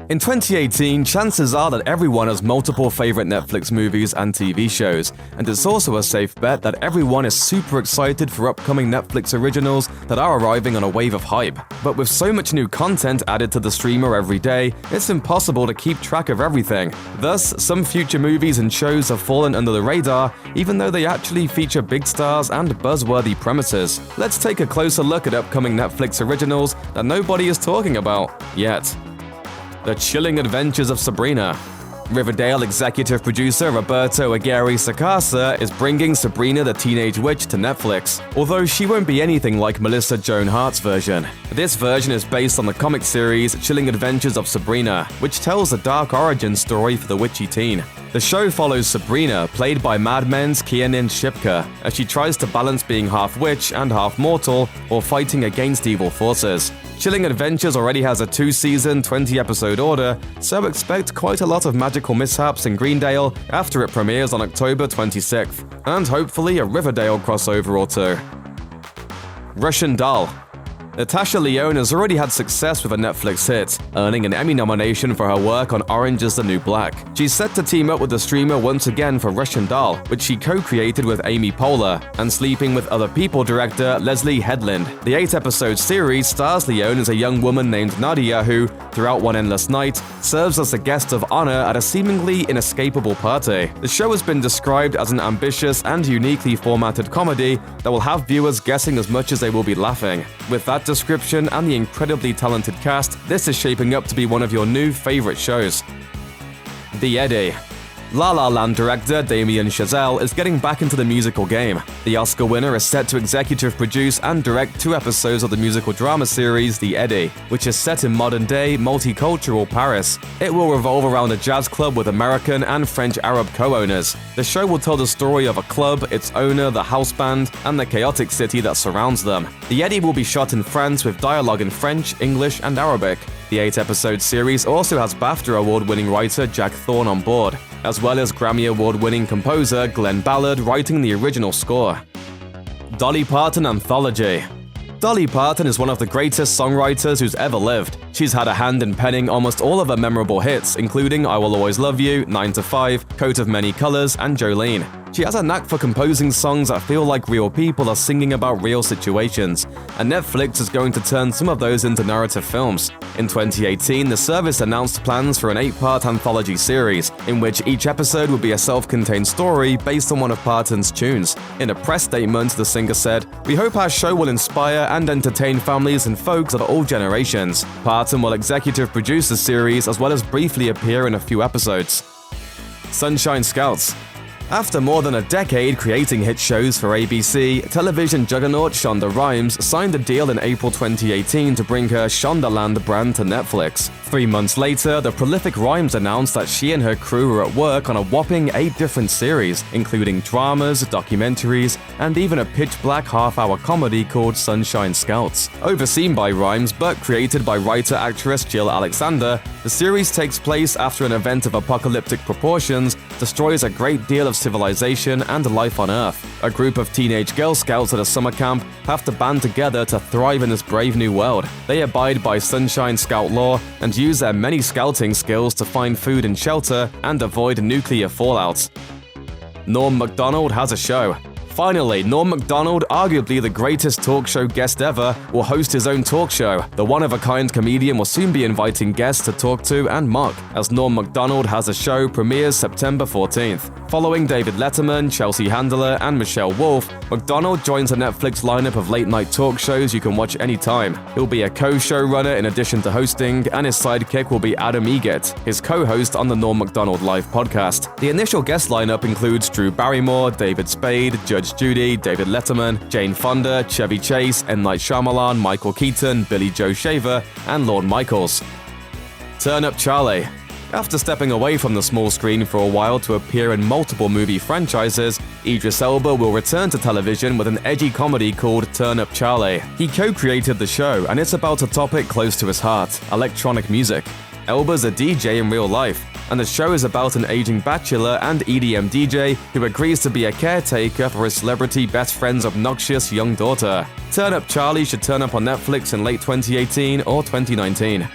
In 2018, chances are that everyone has multiple favorite Netflix movies and TV shows, and it's also a safe bet that everyone is super excited for upcoming Netflix originals that are arriving on a wave of hype. But with so much new content added to the streamer every day, it's impossible to keep track of everything. Thus, some future movies and shows have fallen under the radar, even though they actually feature big stars and buzzworthy premises. Let's take a closer look at upcoming Netflix originals that nobody is talking about yet. The Chilling Adventures of Sabrina. Riverdale executive producer Roberto Aguirre Sacasa is bringing Sabrina the Teenage Witch to Netflix, although she won't be anything like Melissa Joan Hart's version. This version is based on the comic series Chilling Adventures of Sabrina, which tells a dark origin story for the witchy teen. The show follows Sabrina, played by Mad Men's Kianin Shipka, as she tries to balance being half witch and half mortal while fighting against evil forces. Chilling Adventures already has a 2-season, 20-episode order, so expect quite a lot of magical mishaps in Greendale after it premieres on October 26th, and hopefully a Riverdale crossover or two. Russian Doll. Natasha Lyonne has already had success with a Netflix hit, earning an Emmy nomination for her work on Orange is the New Black. She's set to team up with the streamer once again for Russian Doll, which she co-created with Amy Poehler, and Sleeping with Other People director Leslie Headland. The 8-episode series stars Lyonne as a young woman named Nadia who, throughout one endless night, serves as a guest of honor at a seemingly inescapable party. The show has been described as an ambitious and uniquely formatted comedy that will have viewers guessing as much as they will be laughing. With that description and the incredibly talented cast, this is shaping up to be one of your new favorite shows. The Eddy. La La Land director Damien Chazelle is getting back into the musical game. The Oscar winner is set to executive produce and direct 2 episodes of the musical drama series The Eddy, which is set in modern-day, multicultural Paris. It will revolve around a jazz club with American and French Arab co-owners. The show will tell the story of a club, its owner, the house band, and the chaotic city that surrounds them. The Eddy will be shot in France with dialogue in French, English, and Arabic. The 8-episode series also has BAFTA award-winning writer Jack Thorne on board, as well as Grammy award-winning composer Glenn Ballard writing the original score. Dolly Parton anthology. Dolly Parton is one of the greatest songwriters who's ever lived. She's had a hand in penning almost all of her memorable hits, including I Will Always Love You, 9 to 5, Coat of Many Colors, and Jolene. She has a knack for composing songs that feel like real people are singing about real situations, and Netflix is going to turn some of those into narrative films. In 2018, the service announced plans for an 8-part anthology series, in which each episode would be a self-contained story based on one of Parton's tunes. In a press statement, the singer said, "We hope our show will inspire and entertain families and folks of all generations." Parton will executive produce the series as well as briefly appear in a few episodes. Sunshine Scouts. After more than a decade creating hit shows for ABC, television juggernaut Shonda Rhimes signed a deal in April 2018 to bring her Shondaland brand to Netflix. 3 months later, the prolific Rhimes announced that she and her crew were at work on a whopping 8 different series, including dramas, documentaries, and even a pitch-black half-hour comedy called Sunshine Scouts. Overseen by Rhimes, but created by writer-actress Jill Alexander, the series takes place after an event of apocalyptic proportions destroys a great deal of civilization and life on Earth. A group of teenage Girl Scouts at a summer camp have to band together to thrive in this brave new world. They abide by Sunshine Scout law and use their many scouting skills to find food and shelter and avoid nuclear fallout. Norm Macdonald has a show. Finally, Norm Macdonald, arguably the greatest talk show guest ever, will host his own talk show. The one-of-a-kind comedian will soon be inviting guests to talk to and mock, as Norm Macdonald Has a Show premieres September 14th. Following David Letterman, Chelsea Handler, and Michelle Wolf, Macdonald joins a Netflix lineup of late-night talk shows you can watch anytime. He'll be a co-showrunner in addition to hosting, and his sidekick will be Adam Egett, his co-host on the Norm Macdonald Live podcast. The initial guest lineup includes Drew Barrymore, David Spade, Judge Judy, David Letterman, Jane Fonda, Chevy Chase, M. Night Shyamalan, Michael Keaton, Billy Joe Shaver, and Lorne Michaels. Turn Up Charlie. After stepping away from the small screen for a while to appear in multiple movie franchises, Idris Elba will return to television with an edgy comedy called Turn Up Charlie. He co-created the show, and it's about a topic close to his heart: electronic music. Elba's a DJ in real life, and the show is about an aging bachelor and EDM DJ who agrees to be a caretaker for his celebrity best friend's obnoxious young daughter. Turn Up Charlie should turn up on Netflix in late 2018 or 2019.